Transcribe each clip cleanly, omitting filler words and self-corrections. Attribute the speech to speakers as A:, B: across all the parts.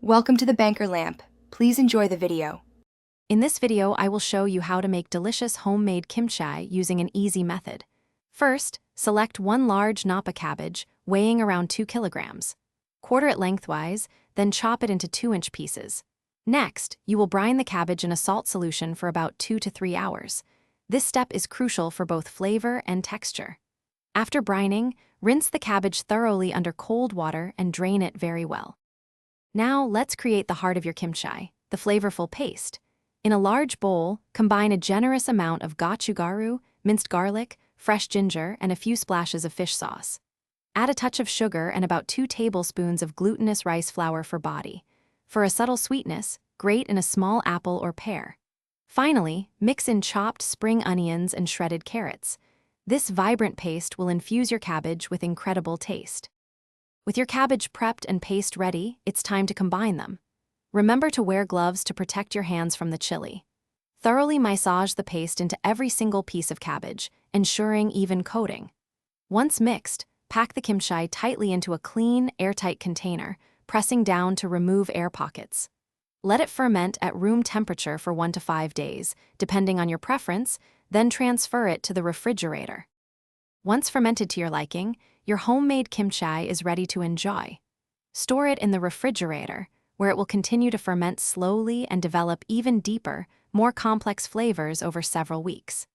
A: Welcome to the Banker Lamp. Please enjoy the video.
B: In this video, I will show you how to make delicious homemade kimchi using an easy method. First, select one large napa cabbage, weighing around 2 kilograms. Quarter it lengthwise, then chop it into 2-inch pieces. Next, you will brine the cabbage in a salt solution for about 2 to 3 hours. This step is crucial for both flavor and texture. After brining, rinse the cabbage thoroughly under cold water and drain it very well. Now, let's create the heart of your kimchi, the flavorful paste. In a large bowl, combine a generous amount of gochugaru, minced garlic, fresh ginger, and a few splashes of fish sauce. Add a touch of sugar and about 2 tablespoons of glutinous rice flour for body. For a subtle sweetness, grate in a small apple or pear. Finally, mix in chopped spring onions and shredded carrots. This vibrant paste will infuse your cabbage with incredible taste. With your cabbage prepped and paste ready, it's time to combine them. Remember to wear gloves to protect your hands from the chili. Thoroughly massage the paste into every single piece of cabbage, ensuring even coating. Once mixed, pack the kimchi tightly into a clean, airtight container, pressing down to remove air pockets. Let it ferment at room temperature for 1 to 5 days, depending on your preference, then transfer it to the refrigerator. Once fermented to your liking, your homemade kimchi is ready to enjoy. Store it in the refrigerator, where it will continue to ferment slowly and develop even deeper, more complex flavors over several weeks.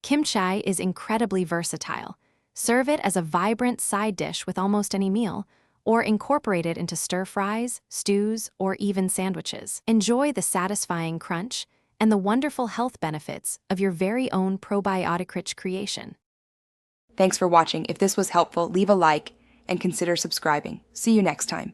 B: Kimchi is incredibly versatile. Serve it as a vibrant side dish with almost any meal, or incorporate it into stir-fries, stews, or even sandwiches. Enjoy the satisfying crunch and the wonderful health benefits of your very own probiotic-rich creation.
A: Thanks for watching. If this was helpful, leave a like and consider subscribing. See you next time.